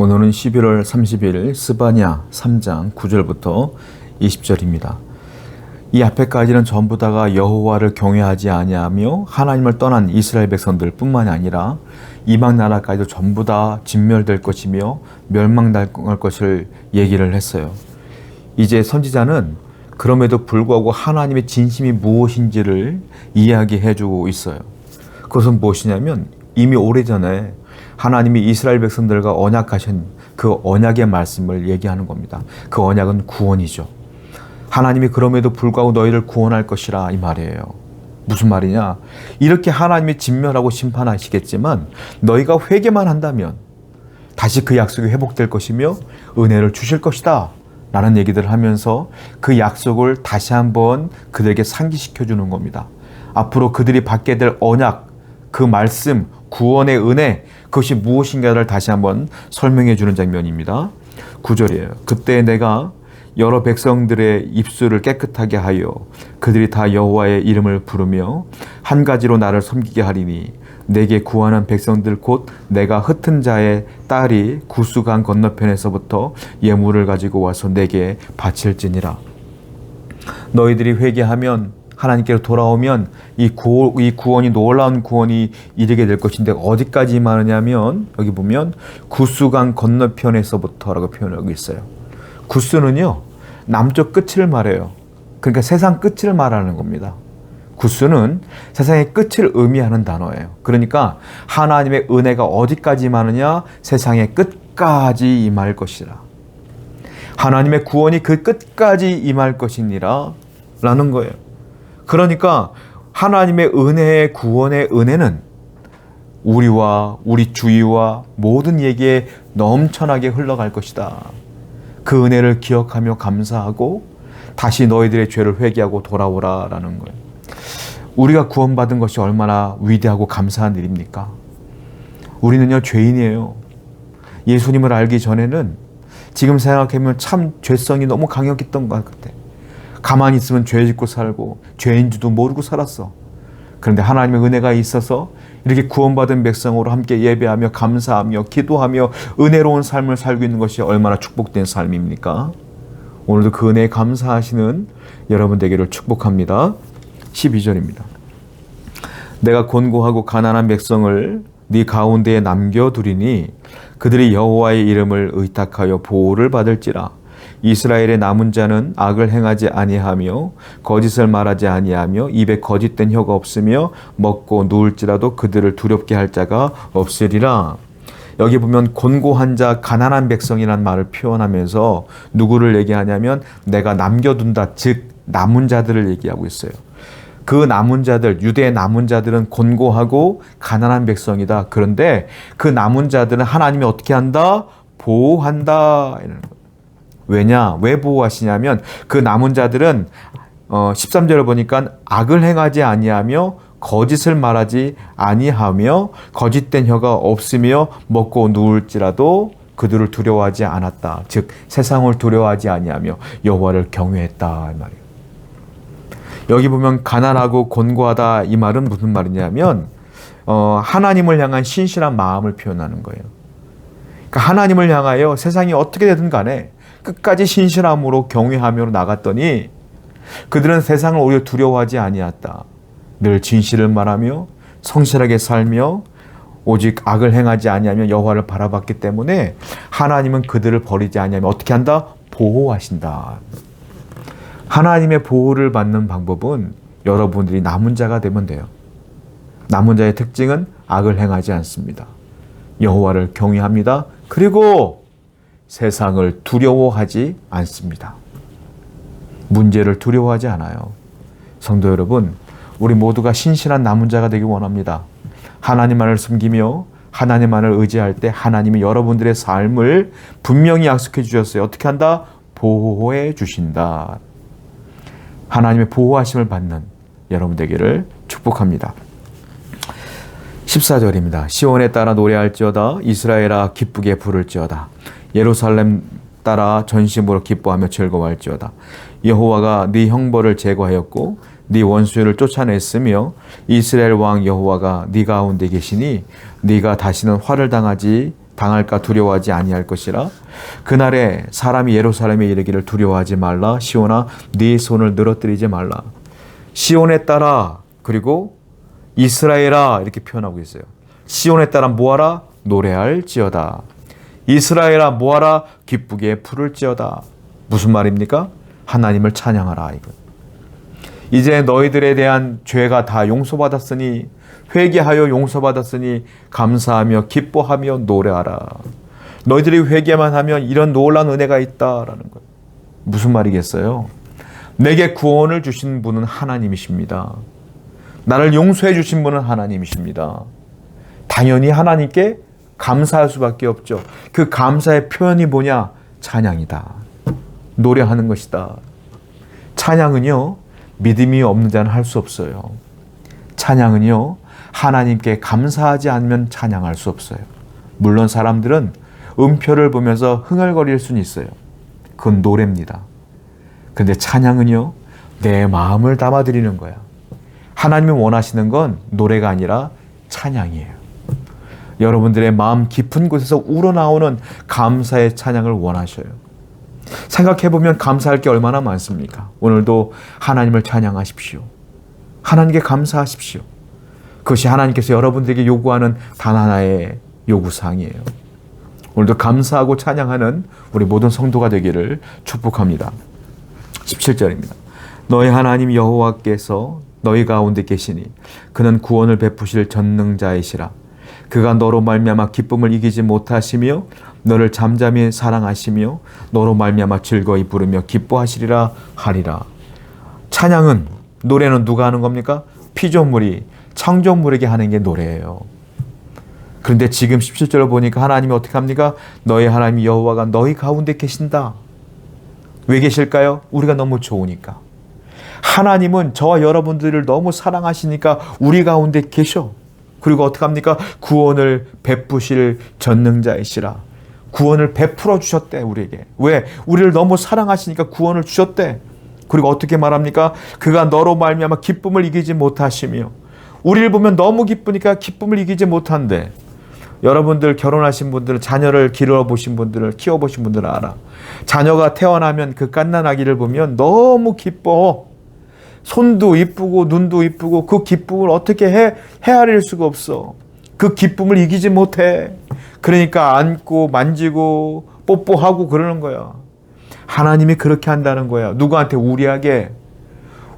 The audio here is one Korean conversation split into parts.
오늘은 11월 30일 스바냐 3장 9절부터 20절입니다. 이 앞에까지는 전부 다가 여호와를 경외하지 아니하며 하나님을 떠난 이스라엘 백성들 뿐만이 아니라 이방 나라까지도 전부 다 진멸될 것이며 멸망당할 것을 얘기를 했어요. 이제 선지자는 그럼에도 불구하고 하나님의 진심이 무엇인지를 이야기해주고 있어요. 그것은 무엇이냐면 이미 오래전에 하나님이 이스라엘 백성들과 언약하신 그 언약의 말씀을 얘기하는 겁니다. 그 언약은 구원이죠. 하나님이 그럼에도 불구하고 너희를 구원할 것이라 이 말이에요. 무슨 말이냐? 이렇게 하나님이 진멸하고 심판하시겠지만 너희가 회개만 한다면 다시 그 약속이 회복될 것이며 은혜를 주실 것이다 라는 얘기들을 하면서 그 약속을 다시 한번 그들에게 상기시켜 주는 겁니다. 앞으로 그들이 받게 될 언약, 그 말씀, 구원의 은혜, 그것이 무엇인가를 다시 한번 설명해 주는 장면입니다. 9절이에요. 그때 내가 여러 백성들의 입술을 깨끗하게 하여 그들이 다 여호와의 이름을 부르며 한 가지로 나를 섬기게 하리니 내게 구하는 백성들 곧 내가 흩은 자의 딸이 구스강 건너편에서부터 예물을 가지고 와서 내게 바칠지니라. 너희들이 회개하면 하나님께로 돌아오면 이 구원이 놀라운 구원이 이르게 될 것인데 어디까지 임하느냐면 여기 보면 구스강 건너편에서부터라고 표현하고 있어요. 구스는요 남쪽 끝을 말해요. 그러니까 세상 끝을 말하는 겁니다. 구스는 세상의 끝을 의미하는 단어예요. 그러니까 하나님의 은혜가 어디까지 임하느냐? 세상의 끝까지 임할 것이라. 하나님의 구원이 그 끝까지 임할 것이니라 라는 거예요. 그러니까 하나님의 은혜의 구원의 은혜는 우리와 우리 주위와 모든 이에게 넘쳐나게 흘러갈 것이다. 그 은혜를 기억하며 감사하고 다시 너희들의 죄를 회개하고 돌아오라라는 거예요. 우리가 구원받은 것이 얼마나 위대하고 감사한 일입니까? 우리는요 죄인이에요. 예수님을 알기 전에는 지금 생각해보면 참 죄성이 너무 강력했던 것 같아. 가만히 있으면 죄 짓고 살고 죄인 줄도 모르고 살았어. 그런데 하나님의 은혜가 있어서 이렇게 구원받은 백성으로 함께 예배하며 감사하며 기도하며 은혜로운 삶을 살고 있는 것이 얼마나 축복된 삶입니까? 오늘도 그 은혜에 감사하시는 여러분 되기를 축복합니다. 12절입니다. 내가 곤고하고 가난한 백성을 네 가운데에 남겨두리니 그들이 여호와의 이름을 의탁하여 보호를 받을지라. 이스라엘의 남은 자는 악을 행하지 아니하며 거짓을 말하지 아니하며 입에 거짓된 혀가 없으며 먹고 누울지라도 그들을 두렵게 할 자가 없으리라. 여기 보면 곤고한 자, 가난한 백성이라는 말을 표현하면서 누구를 얘기하냐면 내가 남겨둔다, 즉 남은 자들을 얘기하고 있어요. 그 남은 자들, 유대의 남은 자들은 곤고하고 가난한 백성이다. 그런데 그 남은 자들은 하나님이 어떻게 한다? 보호한다. 왜냐? 왜 보호하시냐면 그 남은 자들은 13절을 보니까 악을 행하지 아니하며 거짓을 말하지 아니하며 거짓된 혀가 없으며 먹고 누울지라도 그들을 두려워하지 않았다. 즉 세상을 두려워하지 아니하며 여호와를 경외했다 이 말이에요. 여기 보면 가난하고 곤고하다 이 말은 무슨 말이냐면 하나님을 향한 신실한 마음을 표현하는 거예요. 그러니까 하나님을 향하여 세상이 어떻게 되든 간에 끝까지 신실함으로 경외하며 나갔더니 그들은 세상을 오히려 두려워하지 아니했다. 늘 진실을 말하며 성실하게 살며 오직 악을 행하지 아니하며 여호와를 바라봤기 때문에 하나님은 그들을 버리지 아니하며 어떻게 한다? 보호하신다. 하나님의 보호를 받는 방법은 여러분들이 남은 자가 되면 돼요. 남은 자의 특징은 악을 행하지 않습니다. 여호와를 경외합니다. 그리고 세상을 두려워하지 않습니다. 문제를 두려워하지 않아요. 성도 여러분, 우리 모두가 신실한 남은 자가 되길 원합니다. 하나님만을 숨기며 하나님만을 의지할 때 하나님이 여러분들의 삶을 분명히 약속해 주셨어요. 어떻게 한다? 보호해 주신다. 하나님의 보호하심을 받는 여러분 되기를 축복합니다. 14절입니다. 시온에 따라 노래할지어다. 이스라엘아 기쁘게 부를지어다. 예루살렘 따라 전심으로 기뻐하며 즐거워할지어다. 여호와가 네 형벌을 제거하였고 네 원수를 쫓아냈으며 이스라엘 왕 여호와가 네 가운데 계시니 네가 다시는 화를 당하지 당할까 두려워하지 아니할 것이라. 그날에 사람이 예루살렘에 이르기를 두려워하지 말라. 시온아 네 손을 늘어뜨리지 말라. 시온에 따라 그리고 이스라엘아 이렇게 표현하고 있어요. 시온에 따라 뭐하라? 노래할지어다. 이스라엘아 뭐하라? 기쁘게 부를지어다. 무슨 말입니까? 하나님을 찬양하라 이거. 이제 너희들에 대한 죄가 다 용서받았으니 회개하여 용서받았으니 감사하며 기뻐하며 노래하라. 너희들이 회개만 하면 이런 놀라운 은혜가 있다라는 거예요. 무슨 말이겠어요? 내게 구원을 주신 분은 하나님이십니다. 나를 용서해 주신 분은 하나님이십니다. 당연히 하나님께 감사할 수밖에 없죠. 그 감사의 표현이 뭐냐? 찬양이다. 노래하는 것이다. 찬양은요, 믿음이 없는 자는 할 수 없어요. 찬양은요, 하나님께 감사하지 않으면 찬양할 수 없어요. 물론 사람들은 음표를 보면서 흥얼거릴 수는 있어요. 그건 노래입니다. 근데 찬양은요, 내 마음을 담아드리는 거야. 하나님이 원하시는 건 노래가 아니라 찬양이에요. 여러분들의 마음 깊은 곳에서 우러나오는 감사의 찬양을 원하셔요. 생각해보면 감사할 게 얼마나 많습니까? 오늘도 하나님을 찬양하십시오. 하나님께 감사하십시오. 그것이 하나님께서 여러분들에게 요구하는 단 하나의 요구사항이에요. 오늘도 감사하고 찬양하는 우리 모든 성도가 되기를 축복합니다. 17절입니다. 너희 하나님 여호와께서 너희 가운데 계시니 그는 구원을 베푸실 전능자이시라. 그가 너로 말미암아 기쁨을 이기지 못하시며 너를 잠잠히 사랑하시며 너로 말미암아 즐거이 부르며 기뻐하시리라 하리라. 찬양은, 노래는 누가 하는 겁니까? 피조물이 창조물에게 하는 게 노래예요. 그런데 지금 17절을 보니까 하나님이 어떻게 합니까? 너희 하나님 여호와가 너희 가운데 계신다. 왜 계실까요? 우리가 너무 좋으니까. 하나님은 저와 여러분들을 너무 사랑하시니까 우리 가운데 계셔. 그리고 어떻게 합니까? 구원을 베푸실 전능자이시라. 구원을 베풀어 주셨대, 우리에게. 왜? 우리를 너무 사랑하시니까 구원을 주셨대. 그리고 어떻게 말합니까? 그가 너로 말미암아 기쁨을 이기지 못하시며, 우리를 보면 너무 기쁘니까 기쁨을 이기지 못한대. 여러분들 결혼하신 분들은, 자녀를 기르어보신 분들을, 키워보신 분들은 알아. 자녀가 태어나면 그 갓난아기를 보면 너무 기뻐. 손도 이쁘고 눈도 이쁘고 그 기쁨을 어떻게 헤아릴 수가 없어. 그 기쁨을 이기지 못해. 그러니까 안고 만지고 뽀뽀하고 그러는 거야. 하나님이 그렇게 한다는 거야. 누구한테? 우리에게.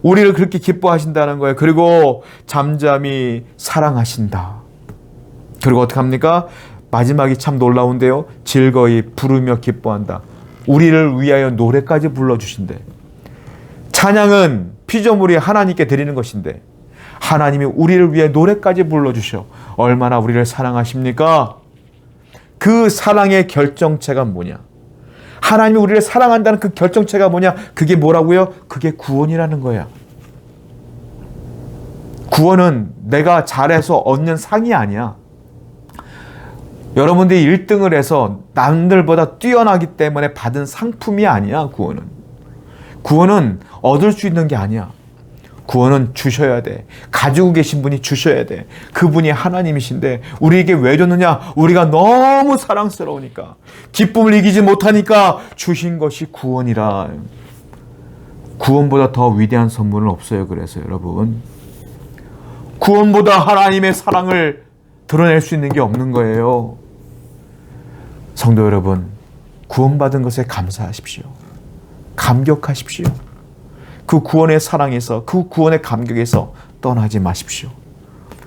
우리를 그렇게 기뻐하신다는 거예요. 그리고 잠잠히 사랑하신다. 그리고 어떻게 합니까? 마지막이 참 놀라운데요. 즐거이 부르며 기뻐한다. 우리를 위하여 노래까지 불러주신대. 찬양은 피조물이 하나님께 드리는 것인데 하나님이 우리를 위해 노래까지 불러주셔. 얼마나 우리를 사랑하십니까? 그 사랑의 결정체가 뭐냐? 하나님이 우리를 사랑한다는 그 결정체가 뭐냐? 그게 뭐라고요? 그게 구원이라는 거야. 구원은 내가 잘해서 얻는 상이 아니야. 여러분들이 1등을 해서 남들보다 뛰어나기 때문에 받은 상품이 아니야. 구원은 얻을 수 있는 게 아니야. 구원은 주셔야 돼. 가지고 계신 분이 주셔야 돼. 그분이 하나님이신데 우리에게 왜 줬느냐? 우리가 너무 사랑스러우니까, 기쁨을 이기지 못하니까 주신 것이 구원이라. 구원보다 더 위대한 선물은 없어요. 그래서 여러분, 구원보다 하나님의 사랑을 드러낼 수 있는 게 없는 거예요. 성도 여러분, 구원받은 것에 감사하십시오. 감격하십시오. 그 구원의 사랑에서, 그 구원의 감격에서 떠나지 마십시오.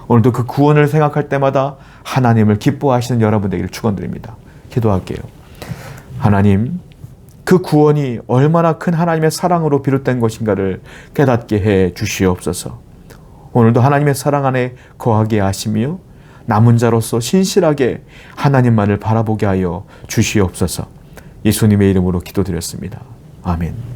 오늘도 그 구원을 생각할 때마다 하나님을 기뻐하시는 여러분 되기를 축원드립니다. 기도할게요. 하나님, 그 구원이 얼마나 큰 하나님의 사랑으로 비롯된 것인가를 깨닫게 해 주시옵소서. 오늘도 하나님의 사랑 안에 거하게 하시며 남은 자로서 신실하게 하나님만을 바라보게 하여 주시옵소서. 예수님의 이름으로 기도드렸습니다. 아멘.